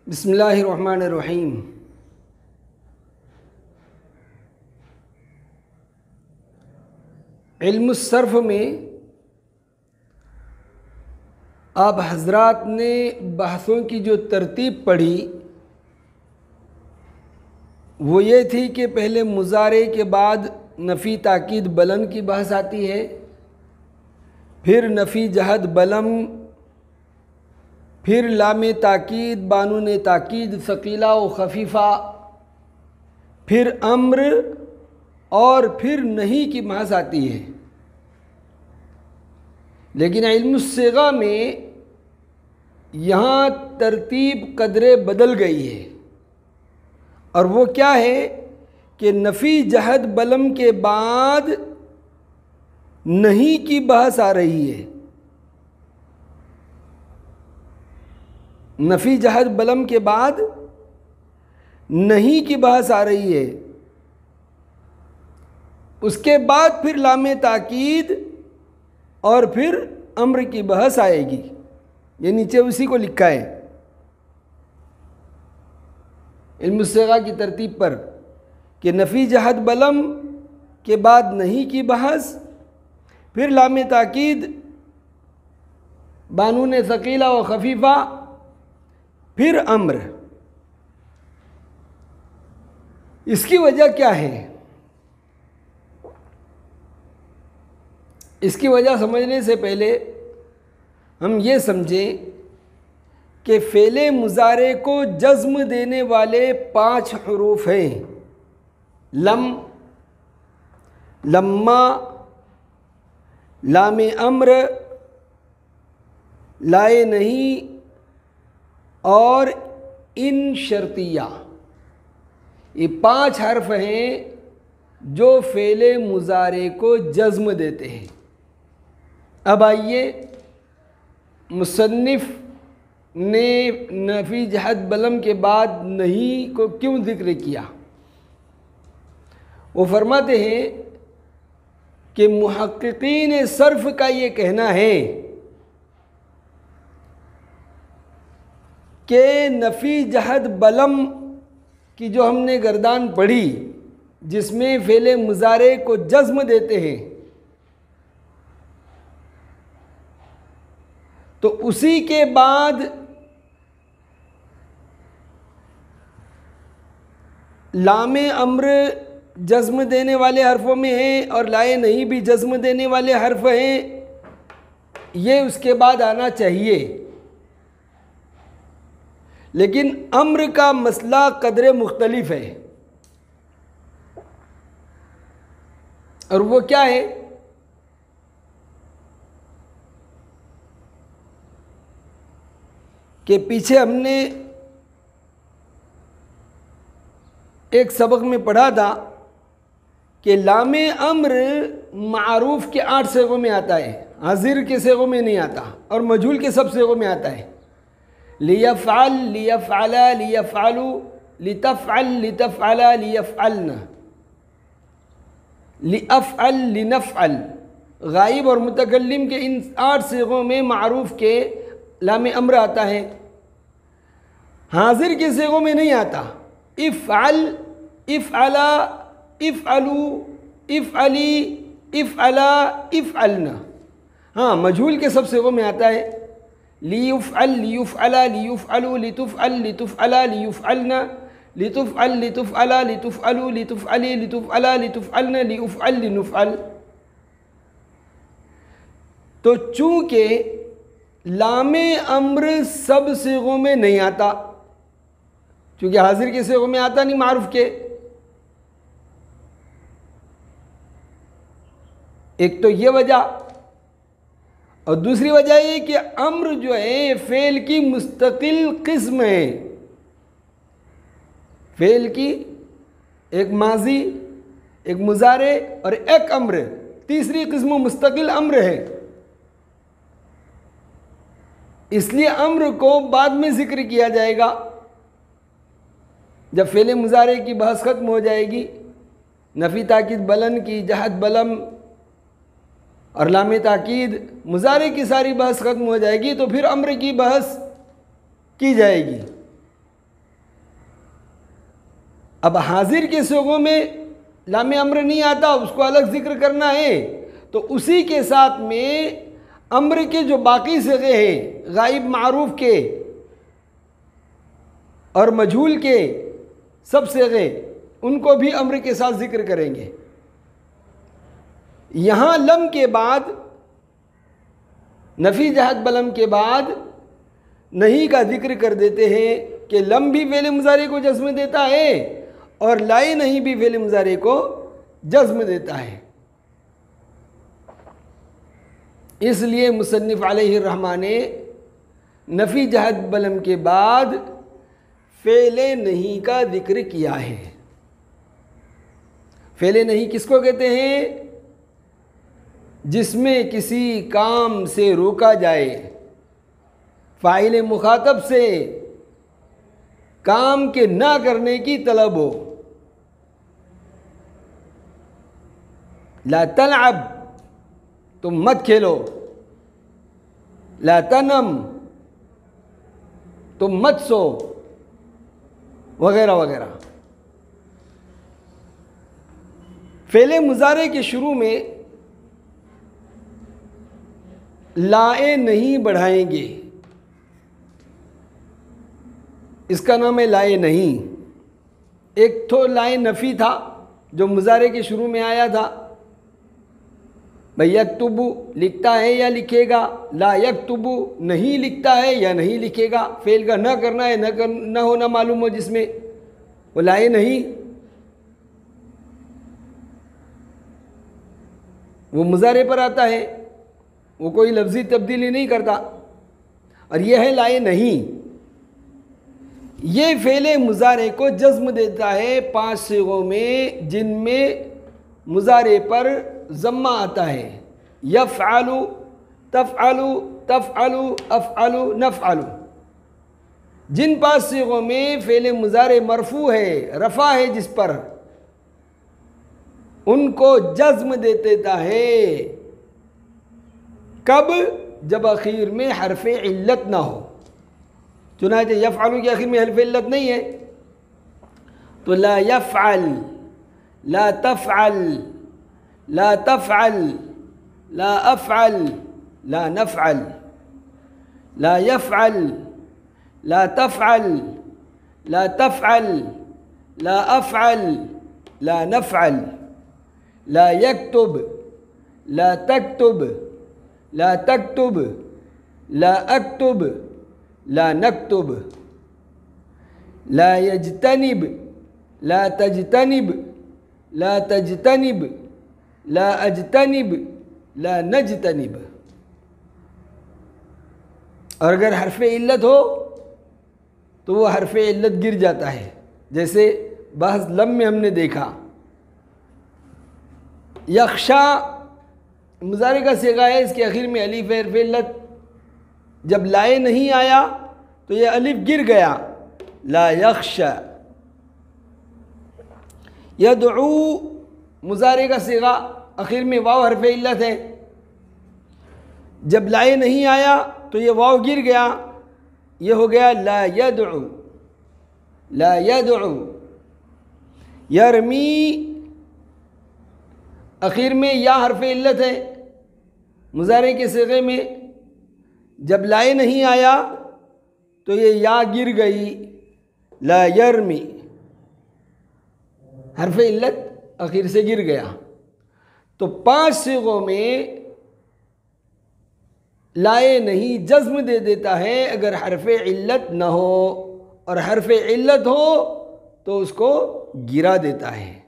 बिस्मिल्लाहिर्रहमानिर्रहीम। इल्मुस्सर्फ़ में आप हज़रात ने बहसों की जो तरतीब पढ़ी वो ये थी कि पहले मुज़ारे के बाद नफ़ी ताकीद बलम की बहस आती है, फिर नफ़ी जहद बलम, फिर लामे ताकीद बानून ताकीद सकीला व खफीफ़ा, फिर अम्र और फिर नहीं की बहस आती है। लेकिन इल्मुस्सिगा में यहाँ तरतीब कदरे बदल गई है, और वो क्या है कि नफ़ी जहद बलम के बाद नहीं की बहस आ रही है। नफ़ी जहद बलम के बाद नहीं की बहस आ रही है, उसके बाद फिर लामे ताकीद और फिर अम्र की बहस आएगी। ये नीचे उसी को लिखा है इल्मुस्सिगा की तरतीब पर कि नफ़ी जहद बलम के बाद नहीं की बहस, फिर लामे ताकीद बानून सकीला व खफीफ़ा, फिर अम्र। इसकी वजह क्या है? इसकी वजह समझने से पहले हम ये समझें कि फ़ेले मुज़ारे को जज़्म देने वाले 5 हरूफ हैं। लम, लम्मा, लामे अम्र, लाए नहीं और इन शर्तिया। ये 5 हर्फ हैं जो फ़ेले मुज़ारे को जज़्म देते हैं। अब आइए, मुसन्निफ़ ने नफ़ी जहद बलम के बाद नहीं को क्यों ज़िक्र किया? वो फरमाते हैं कि मुहक्किकीन सर्फ़ का ये कहना है कि नफ़ी जहद बलम की जो हमने गर्दान पढ़ी जिसमें फ़ेले मुज़ारे को जज़्म देते हैं, तो उसी के बाद लामे अम्र जज़्म देने वाले हर्फ़ों में हैं और लाए नहीं भी जज़्म देने वाले हर्फ़ हैं। ये उसके बाद आना चाहिए, लेकिन अम्र का मसला कदरे मुख्तलिफ है। और वो क्या है कि पीछे हमने एक सबक में पढ़ा था कि लामे अम्र मारूफ के 8 सेगों में आता है, हाजिर के सेगों में नहीं आता, और मजहूल के सब सेगों में आता है। लियफ़अल, लियफ़अला, लियफ़अलु, लितफ़अल, लितफ़अला, लियफ़अलन, लिअफ़अल, लिनफ़अल। गाइब और मुतकल्लिम के इन 8 सेगों में मारूफ के लामे अम्र आता है, हाजिर के सेगों में नहीं आता। इफ़अल, इफ़अला, इफ़अलु, इफ़अली, इफ़अला, इफ़अलना। हाँ, मजहूल के सब सेगों में आता है। लियुफ़अल, लियुफ़अला, लियुफ़अलु, लितुफ़अल, लितुफ़अला, लियुफ़अलना, लितुफ़अल, लितुफ़अला, लितुफ़अलु, लितुफ़अली, लितुफ़अला, लितुफ़अलना, लियुफ़अल, लिनुफ़अल। तो चूँकि लामे अम्र सब सेगों में नहीं आता, क्योंकि हाजिर के सेगों में आता नहीं मारूफ के, एक तो ये वजह, और दूसरी वजह ये कि अम्र जो है फ़ेल की मुस्तकिल किस्म है। फ़ेल की एक माजी, एक मुज़ारे और एक अम्र, तीसरी किस्म मुस्तकिल अम्र है। इसलिए अम्र को बाद में ज़िक्र किया जाएगा। जब फ़ेल मुज़ारे की बहस ख़त्म हो जाएगी, नफ़ी ताकीद बलन की, जहद बलम और लाम ताकीद मुज़ारे की सारी बहस ख़त्म हो जाएगी, तो फिर अम्र की बहस की जाएगी। अब हाजिर के सिगों में लाम अम्र नहीं आता, उसको अलग ज़िक्र करना है, तो उसी के साथ में अम्र के जो बाकी सिगे हैं, गायब मारूफ के और मजहूल के सब सिगे, उनको भी अम्र के साथ ज़िक्र करेंगे। यहाँ लम के बाद, नफ़ी जहद बलम के बाद नहीं का ज़िक्र कर देते हैं कि लम भी फ़ेल मुज़ारे को जज़्म देता है और लाए नहीं भी फ़ेल मुज़ारे को जज़्म देता है। इसलिए मुसन्निफ़ अलैहिर्रहमान ने नफ़ी जहद बलम के बाद फ़ेल नहीं का ज़िक्र किया है। फ़ेल नहीं किसको कहते हैं? जिसमें किसी काम से रोका जाए, फ़ाइल मुखातब से काम के ना करने की तलब हो। ला तलअब, तुम मत खेलो। ला तनम, तुम मत सो, वगैरह वगैरह। फ़ेल मुज़ारे के शुरू में लाए नहीं बढ़ाएंगे, इसका नाम है लाए नहीं। एक तो लाए नफ़ी था जो मुज़ारे के शुरू में आया था, भाई यक्तुबु लिखता है या लिखेगा, ला यक्तुबु नहीं लिखता है या नहीं लिखेगा। फ़ेल का न करना है न होना मालूम हो, जिसमें वो लाए नहीं, वो मुज़ारे पर आता है, वो कोई लफ्ज़ी तब्दीली नहीं करता। और यह है लाए नहीं, ये फ़ेल मुज़ारे को जज़्म देता है 5 सिगों में, जिनमें मुज़ारे पर ज़म्मा आता है। यफ़अलु, तफ़अलु, तफ़अलु, अफ़अलु, नफ़अलु। जिन 5 सिगों में फ़ेल मुज़ारे मरफ़ू है, रफ़ा है जिस पर, उनको जज़्म दे देता है। कब? जब आखिर में हरफ इल्लत ना हो। चुनांचे यफ़अलु के आखिर में हरफ इल्लत नहीं है, तो ला यफ़अल, ला तफ़अल, ला तफ़अल, ला अफ़अल, ला नफ़अल, ला यफ़अल, ला तफ़अल, ला तफ़अल, ला अफ़अल, ला नफ़अल, ला यक्तुब, ला तक्तुब, ला तक्तुब, ला अक्तुब, ला नक्तुब, ला यज्तनिब, ला तज्तनिब, ला तज्तनिब, ला अज्तनिब, ला नज्तनिब। और अगर हरफ इल्लत हो तो वो हरफ इल्लत गिर जाता है, जैसे बहस लम में हमने देखा। यख्शा मुज़ारे का सिगा है, इसके आखिर में अलिफ है, हरफ इल्लत। जब लाए नहीं आया तो ये अलिफ गिर गया, ला यख्शा। यदउ मुज़ारे का सिगा, आखिर में वाव हरफ इल्लत है, जब लाए नहीं आया तो ये वाव गिर गया, ये हो गया ला यदउ, ला यदउ। यरमी, आखिर में या हरफ इल्लत है मुज़ारे के सिगे में, जब लाए नहीं आया तो ये या गिर गई, ला यरमी, हरफ इल्लत आखिर से गिर गया। तो 5 सिगों में लाए नहीं जज़्म दे देता है अगर हरफ इल्लत न हो, और हरफ इल्लत हो तो उसको गिरा देता है।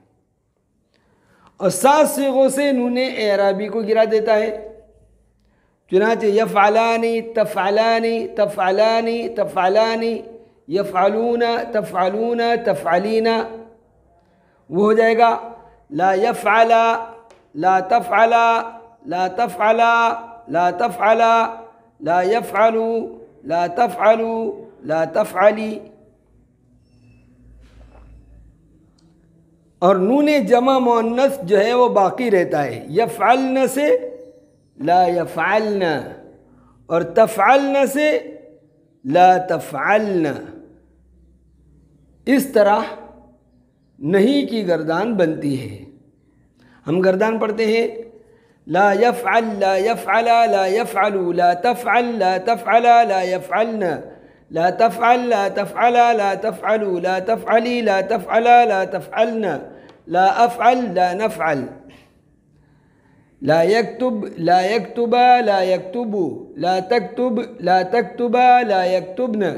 और 7 सिगों से नूने एराबी को गिरा देता है। चुनांचे यफ़अलानी, तफ़अलानी, तफ़अलानी, तफ़अलानी, यफ़अलूना, तफ़अलूना, तफ़अलीना, वो हो जाएगा ला यफ़अला, ला तफ़अला, ला तफ़अला, ला तफ़अला, ला यफ़अलू, ला तफ़अलू, ला तफ़अली। और नून जमा मुअन्नस जो है वो बाकी रहता है। यफ़अल्न से ला यफ़अल्न और तफ़अल्न से ला तफ़अल्न। इस तरह नहीं की गर्दान बनती है। हम गर्दान पढ़ते हैं ला यफ़अल ला यफ़अला ला यफ़अलु ला तफ़अल ला तफ़अला ला यफ़अल्न ला तफ़अल ला तफ़अला ला तफ़अलु ला तफ़अली ला तफ़अला ला तफ़अल्न ला अफ़अल ला नफ़अल। ला यक्तुब ला यक्तुबा ला यक्तुबु ला तक्तुब ला तक्तुबा ला यक्तुब्न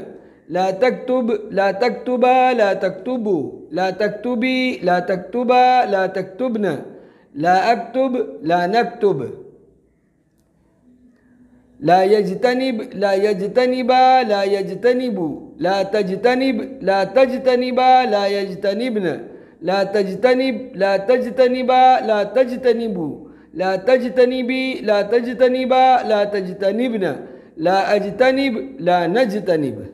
ला तक्तुब ला तक्तुबा ला तक्तुबु ला तक्तुबी ला तक्तुबा ला तक्तुब्न ला अक्तुब ला नक्तुब। ला यजतनिब ला यजतनिबा ला यजतनिबु ला तजतनिब ला तजतनिबा ला यजतनिब्न ला तजतनिब ला तजतनिबा ला तजतनिबु ला तजतनिबी ला तजतनिबा ला तजतनिब्न ला अजतनिब ला नजतनिब।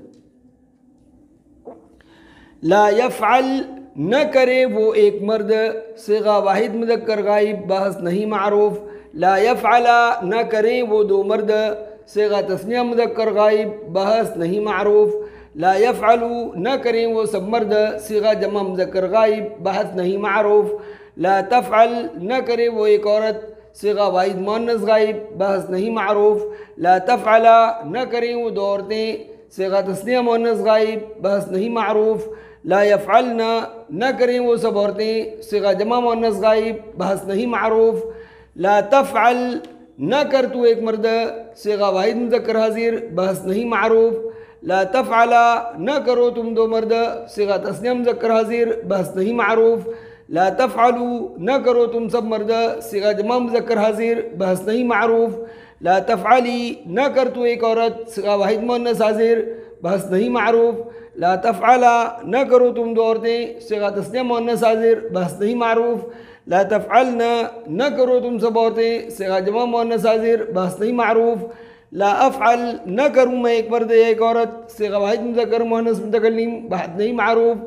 ला यफ़अल न करे वो एक मर्द, सिगा वाहिद मुज़क्कर गाइब बहस नहीं मारूफ। ला यफ़अला न करें वो दो मर्द, सिगा तस्निया मुज़क्कर गाइब बहस नहीं मारूफ। ला यफ़अलु न करें वो सब मर्द, सिगा जमा मुज़क्कर गाइब बहस नहीं मारूफ। ला तफ़अल न करे वो एक औरत, सिगा वाहिद मुअन्नस गाइब बहस नहीं मारूफ। ला तफ़अला न करें वो दो औरतें, सिगा तस्निया मुअन्नस गाइब बहस नहीं मारूफ। ला यफ़अल्न न करें वो सब औरतें, सिगा जमा मुअन्नस गाइब बहस नहीं मारूफ। ला तफ़अल न कर तू एक मर्द, सिगा वाहिद मुज़क्कर हाज़िर बहस नहीं मारूफ। ला तफ़अला न करो तुम दो मर्द, सिगा तस्निया मुज़क्कर हाज़िर बहस नहीं मारूफ। ला तफ़अलु न करो तुम सब मर्द, सिगा जमा मुज़क्कर हाज़िर बहस नहीं मारूफ। ला तफ़अली न कर तू एक औरत, सिगा वाहिद मुअन्नस हाज़िर बहस नहीं मारूफ। ला तफ़अला न करो तुम दो औरतें, सिगा तस्निया मुअन्नस हाज़िर बहस नहीं मारूफ। ला तफ़अल्न न करो तुम सब औरतें, सिगा जमा मुअन्नस हाज़िर बहस नहीं मारूफ। ला अफ़अल न करूँ मैं एक मर्द या एक औरत, सिगा वाहिद मुज़क्कर मुअन्नस मुतकल्लिम बहस नहीं मारूफ।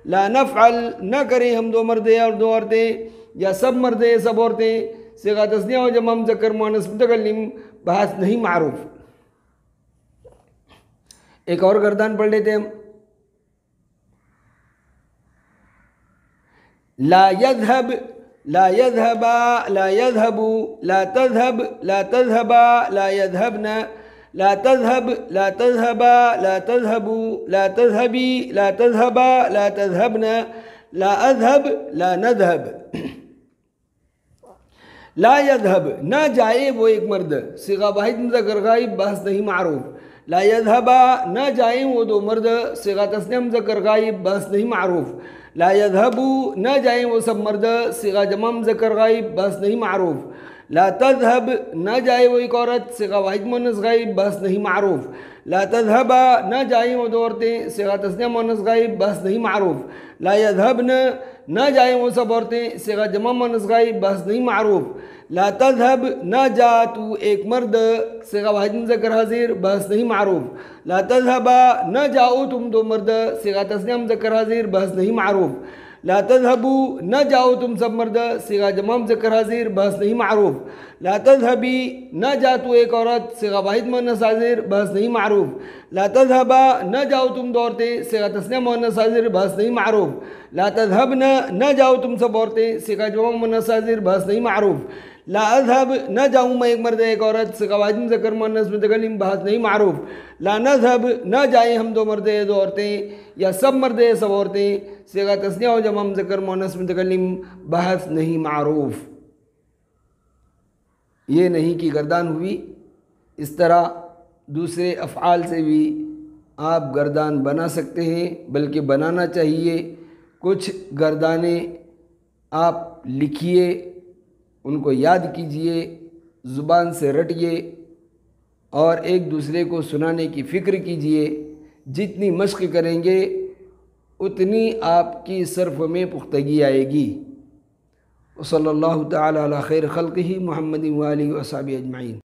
ला नफ़अल न करें हम दो मर्द और दो औरतें या सब मर्द सब औरतें, सिगा तस्निया व जमा मुज़क्कर मुअन्नस मुतकल्लिम बहस नहीं मारूफ। एक और गर्दान पढ़ लेते हम। ला यज़हब ला यज़हबा ला यज़हबु ला तज़हब ला तज़हबा ला यज़हबन ला तज़हब ला तज़हबा ला तज़हबु ला तज़हबी ला तज़हबा ला तज़हबन ला अज़हब ला नज़हब। ला यज़हब न जाए वो एक मर्द, सिगा वाहिद मुज़क्कर गाइब बहस नहीं मारूफ। ला यज़हबा न जाए वो दो मर्द, सिगा तस्निया मुज़क्कर गाइब बहस नहीं मारूफ। ला यज़हबु न जाए वो सब मर्द, सिगा जमा मुज़क्कर गाइब बहस नहीं मारूफ। ला तज़हब न जाए वो एक औरत, सिगा वाहिद मुअन्नस गाइब बहस नहीं मारूफ। ला तज़हबा न जाए वो दो औरतें, सिगा तस्निया मुअन्नस गाइब बहस नहीं मारूफ। ला यज़हबन न जाए वो सब औरतें, सिगा जमा मुअन्नस गाइब बहस नहीं मारूफ। ला तज़हब न जा तू एक मर्द, सिगा वाहिद मुज़क्कर हाज़िर बहस नहीं मारूफ। ला तज़हबा न जाओ तुम दो मर्द, सिगा तस्निया मुज़क्कर हाज़िर बहस नहीं मारूफ। ला तज़हबू न जाओ तुम सब मर्द, सिगा जमा मुज़क्कर हाज़िर बहस नहीं मारूफ। ला तज़हबी न जा तू एक औरत, सिगा वाहिद मुअन्नस हाज़िर बहस नहीं मारूफ। ला तज़हबा न जाओ तुम दो औरतें, सिगा तस्निया मुअन्नस हाज़िर बहस नहीं मारूफ। ला तज़हबन न जाओ तुम सब औरतें, सिगा जमा मुअन्नस हाज़िर बहस नहीं मारूफ। ला अज़हब न जाऊँ मैं एक मर्द एक औरत, सिगा वाहिद मुज़क्कर मुअन्नस मुतकल्लिम बहस नहीं मारूफ। ला नज़हब न जाए हम दो मर्द दो औरतें या सब मर्द सब औरतें, सिगा तस्निया व जमा मुज़क्कर मुअन्नस मुतकल्लिम बहस नहीं मारूफ। ये नहीं की गर्दान हुई। इस तरह दूसरे अफ़आल से भी आप गर्दान बना सकते हैं, बल्कि बनाना चाहिए। कुछ गर्दाने आप लिखिए, उनको याद कीजिए, ज़ुबान से रटिए और एक दूसरे को सुनाने की फ़िक्र कीजिए। जितनी मश्क करेंगे उतनी आपकी सर्फ़ में पुख्तगी आएगी। सल्लल्लाहु तआला अला खैर खल्क़िही मुहम्मदिन व आलिहि व अस्हाबिही अजमईन।